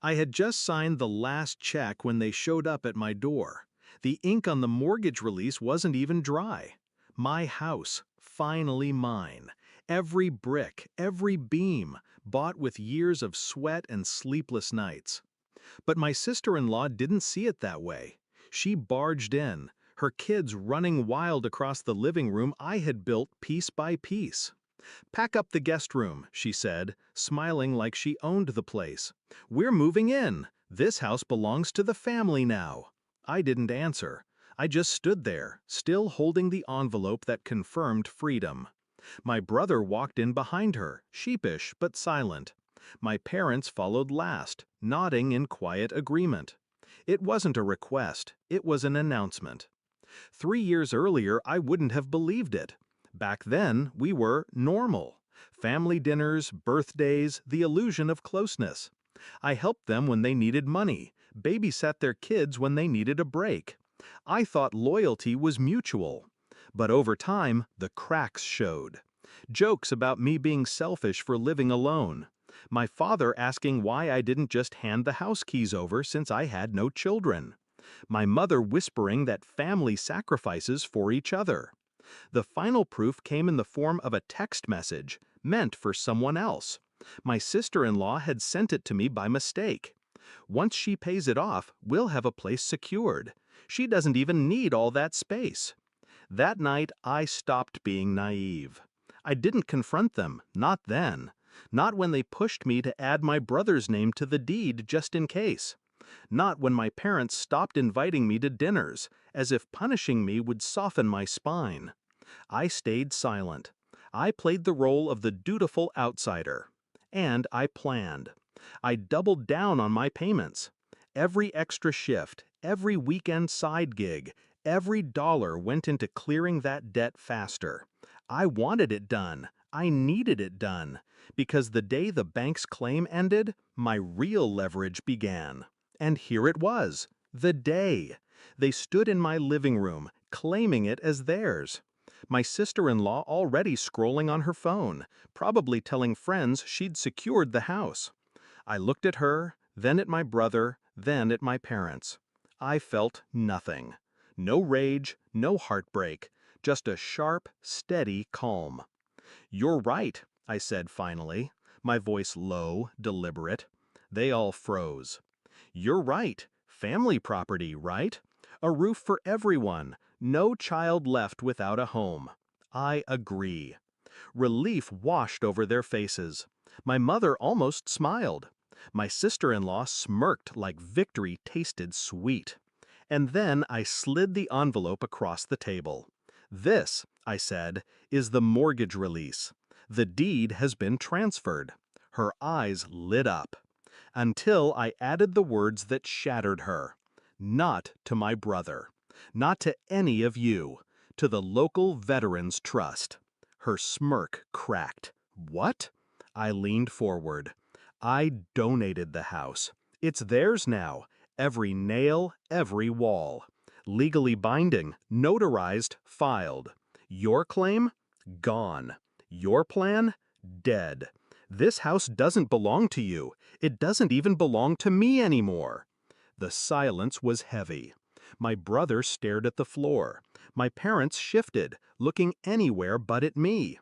I had just signed the last check when they showed up at my door. The ink on the mortgage release wasn't even dry. My house, finally mine. Every brick, every beam, bought with years of sweat and sleepless nights. But my sister-in-law didn't see it that way. She barged in, her kids running wild across the living room I had built piece by piece. "Pack up the guest room," she said, smiling like she owned the place. "We're moving in. This house belongs to the family now." I didn't answer. I just stood there, still holding the envelope that confirmed freedom. My brother walked in behind her, sheepish but silent. My parents followed last, nodding in quiet agreement. It wasn't a request, it was an announcement. 3 years earlier, I wouldn't have believed it. Back then, we were normal. Family dinners, birthdays, the illusion of closeness. I helped them when they needed money, babysat their kids when they needed a break. I thought loyalty was mutual. But over time, the cracks showed. Jokes about me being selfish for living alone. My father asking why I didn't just hand the house keys over since I had no children. My mother whispering that family sacrifices for each other. The final proof came in the form of a text message, meant for someone else. My sister-in-law had sent it to me by mistake. "Once she pays it off, we'll have a place secured. She doesn't even need all that space." That night, I stopped being naive. I didn't confront them, not then. Not when they pushed me to add my brother's name to the deed just in case. Not when my parents stopped inviting me to dinners, as if punishing me would soften my spine. I stayed silent. I played the role of the dutiful outsider. And I planned. I doubled down on my payments. Every extra shift, every weekend side gig, every dollar went into clearing that debt faster. I wanted it done. I needed it done. Because the day the bank's claim ended, my real leverage began. And here it was. The day. They stood in my living room, claiming it as theirs. My sister-in-law already scrolling on her phone, probably telling friends she'd secured the house. I looked at her, then at my brother, then at my parents. I felt nothing. No rage, no heartbreak, just a sharp, steady calm. "You're right," I said finally, my voice low, deliberate. They all froze. "You're right. Family property, right? A roof for everyone. No child left without a home." I agree. Relief washed over their faces. My mother almost smiled. My sister-in-law smirked like victory tasted sweet. And then I slid the envelope across the table. "This," I said, "is the mortgage release. The deed has been transferred." Her eyes lit up. Until I added the words that shattered her. "Not to my brother. Not to any of you. To the local Veterans Trust." Her smirk cracked. "What?" I leaned forward. "I donated the house. It's theirs now. Every nail, every wall. Legally binding, notarized, filed. Your claim? Gone. Your plan? Dead. This house doesn't belong to you. It doesn't even belong to me anymore." The silence was heavy. My brother stared at the floor. My parents shifted, looking anywhere but at me.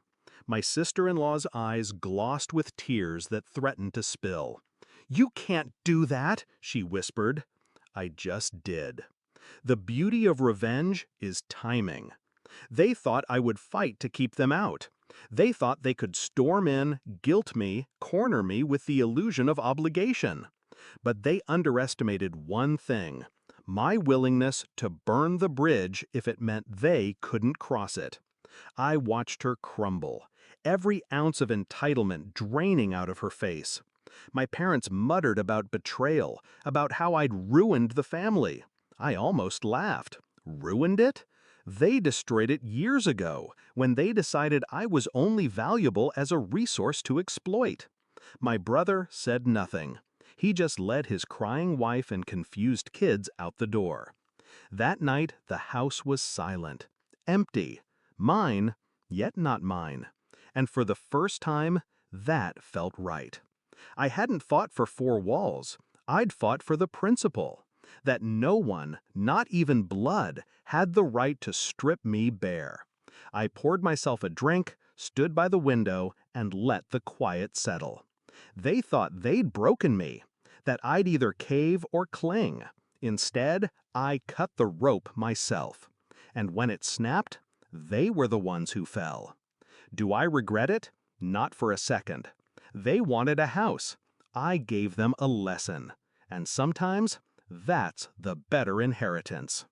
My sister-in-law's eyes glossed with tears that threatened to spill. "You can't do that," she whispered. I just did. The beauty of revenge is timing. They thought I would fight to keep them out. They thought they could storm in, guilt me, corner me with the illusion of obligation. But they underestimated one thing: my willingness to burn the bridge if it meant they couldn't cross it. I watched her crumble, every ounce of entitlement draining out of her face. My parents muttered about betrayal, about how I'd ruined the family. I almost laughed. Ruined it? They destroyed it years ago, when they decided I was only valuable as a resource to exploit. My brother said nothing. He just led his crying wife and confused kids out the door. That night, the house was silent, empty. Mine, yet not mine. And for the first time, that felt right. I hadn't fought for four walls. I'd fought for the principle that no one, not even blood, had the right to strip me bare. I poured myself a drink, stood by the window, and let the quiet settle. They thought they'd broken me, that I'd either cave or cling. Instead, I cut the rope myself. And when it snapped, they were the ones who fell. Do I regret it? Not for a second. They wanted a house. I gave them a lesson. And sometimes, that's the better inheritance.